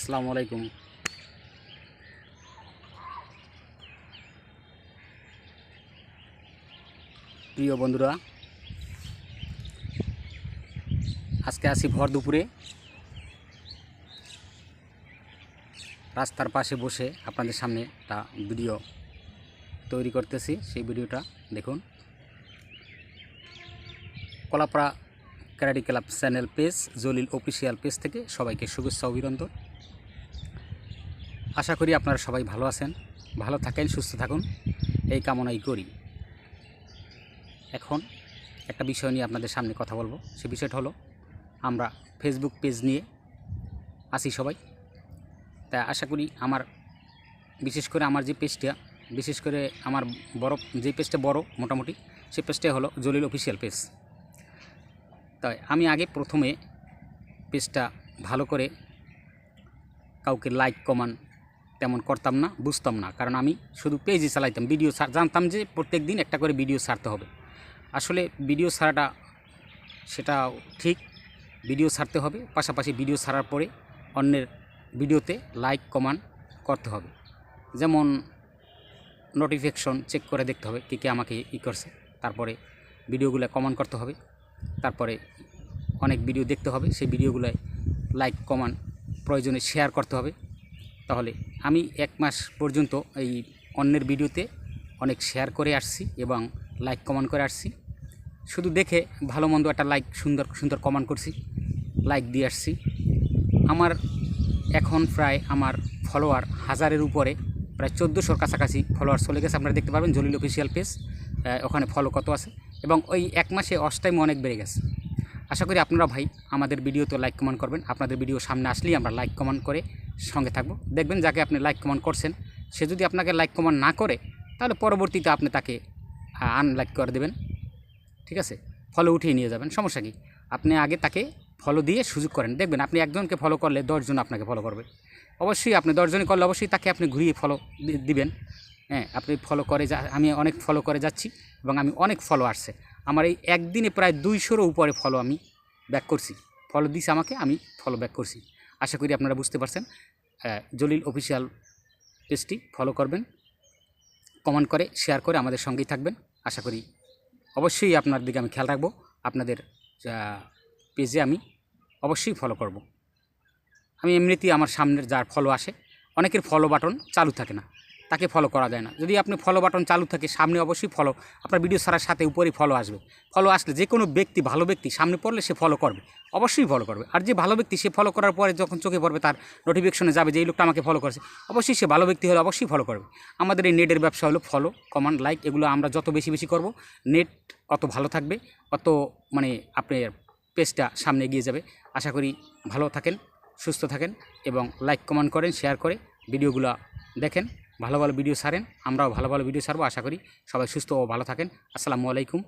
আসসালামু আলাইকুম। প্রিয় বন্ধুরা, আজকে আসি ভর দুপুরে রাস্তার পাশে বসে আপনাদের সামনে একটা ভিডিও তৈরি করতেছি। সেই ভিডিওটা দেখুন। Kalapara karate club channel page, Jalil official page থেকে সবাইকে শুভেচ্ছা অভিনন্দন। আশা করি আপনারা সবাই ভালো আছেন, ভালো থাকেন, সুস্থ থাকুন, এই কামনাই করি। এখন একটা বিষয় নিয়ে আপনাদের সামনে কথা বলবো। সে বিষয়টা হলো, আমরা ফেসবুক পেজ নিয়ে আসি সবাই। তা আশা করি বিশেষ করে আমার যে পেজটা, বিশেষ করে আমার যে পেজটা বড় মোটামুটি, সেই পেজটা হলো জলিল অফিসিয়াল পেজ। তাই আমি প্রথমে পেজটা ভালো করে কাউকে লাইক কমেন্ট তেমন করতাম না, বুঝতাম না। কারণ আমি শুধু পেজই চালাইতাম, ভিডিও জানতাম যে প্রত্যেক দিন একটা করে ভিডিও ছাড়তে হবে। আসলে ভিডিও ছাড়াটা সেটা ঠিক, ভিডিও ছাড়তে হবে, পাশাপাশি ভিডিও ছাড়ার পরে অন্যের ভিডিওতে লাইক কমেন্ট করতে হবে। যেমন নোটিফিকেশন চেক করে দেখতে হবে কে কে আমাকে করছে, তারপরে ভিডিওগুলো কমেন্ট করতে হবে, তারপরে অনেক ভিডিও দেখতে হবে, সেই ভিডিওগুলোয় লাইক কমেন্ট প্রয়োজনে শেয়ার করতে হবে। তাহলে আমি 1 মাস পর্যন্ত এই অন্যের ভিডিওতে অনেক শেয়ার করে আসছি এবং লাইক কমেন্ট করে আসছি। শুধু দেখে ভালো মন্দ একটা লাইক, সুন্দর সুন্দর কমেন্ট করছি, লাইক দিয়ে আসছি। আমার এখন প্রায় আমার ফলোয়ার 1000-এর উপরে, প্রায় 1400-র কাছাকাছি ফলোয়ার চলে গেছে। আপনারা দেখতে পাবেন জলিল অফিসিয়াল পেজ, ওখানে ফলো কত আছে, এবং ওই 1 মাসে টাইম অনেক বেড়ে গেছে। আশা করি আপনারা ভাই আমাদের ভিডিওতে লাইক কমেন্ট করবেন। আপনাদের ভিডিও সামনে আসলেই আমরা লাইক কমেন্ট করে সঙ্গে থাকবো। দেখবেন যাকে আপনি লাইক কমেন্ট করছেন, সে যদি আপনাকে লাইক কমেন্ট না করে, তাহলে পরবর্তীতে আপনি তাকে আনলাইক করে দেবেন, ঠিক আছে? ফলো উঠিয়ে নিয়ে যাবেন, সমস্যা কি? আপনি আগে তাকে ফলো দিয়ে সুযোগ করেন। দেখবেন আপনি একজনকে ফলো করলে 10 জন আপনাকে ফলো করবে। অবশ্যই আপনি 10 জনই করলে অবশ্যই তাকে আপনি ঘুরিয়ে ফলো দিবেন। হ্যাঁ, আপনি ফলো করে আমি অনেক ফলো করে যাচ্ছি এবং আমি অনেক ফলো আসছে। আমার এই একদিনে প্রায় 200-রও উপরে ফলো আমি ব্যাক করছি। ফলো দিছে আমাকে, আমি ফলো ব্যাক করছি। আশা করি আপনারা বুঝতে পারছেন। জলিল অফিসিয়াল পেজটি ফলো করবেন, কমেন্ট করে শেয়ার করে আমাদের সঙ্গেই থাকবেন। আশা করি অবশ্যই আপনার দিকে আমি খেয়াল রাখবো। আপনাদের পেজে আমি অবশ্যই ফলো করব। আমি এমনিতেই আমার সামনের যার ফলো আসে, অনেকের ফলো বাটন চালু থাকে না, তাকে ফলো করা যায় না। যদি আপনি ফলো বাটন চালু থাকে, সামনে অবশ্যই ফলো, আপনার ভিডিও ছাড়ার সাথে উপরেই ফলো আসবে। ফলো আসলে যে কোনো ব্যক্তি, ভালো ব্যক্তি সামনে পড়লে সে ফলো করবে, অবশ্যই ফলো করবে। আর যে ভালো ব্যক্তি, সে ফলো করার পরে যখন চোখে পড়বে, তার নোটিফিকেশনে যাবে যে এই লোকটা আমাকে ফলো করেছে, অবশ্যই সে ভালো ব্যক্তি হলে অবশ্যই ফলো করবে। আমাদের এই নেটের ব্যবসা হলো ফলো, কমেন্ট, লাইক, এগুলো আমরা যত বেশি বেশি করব, নেট অত ভালো থাকবে, অত আপনার পেজটা সামনে এগিয়ে যাবে। আশা করি ভালো থাকেন, সুস্থ থাকেন এবং লাইক কমেন্ট করেন, শেয়ার করে ভিডিওগুলো দেখেন। ভালো ভালো ভিডিও ছাড়েন, আমরাও ভালো ভালো ভিডিও ছাড়বো। আশা করি সবাই সুস্থ ও ভালো থাকেন। আসসালামু আলাইকুম।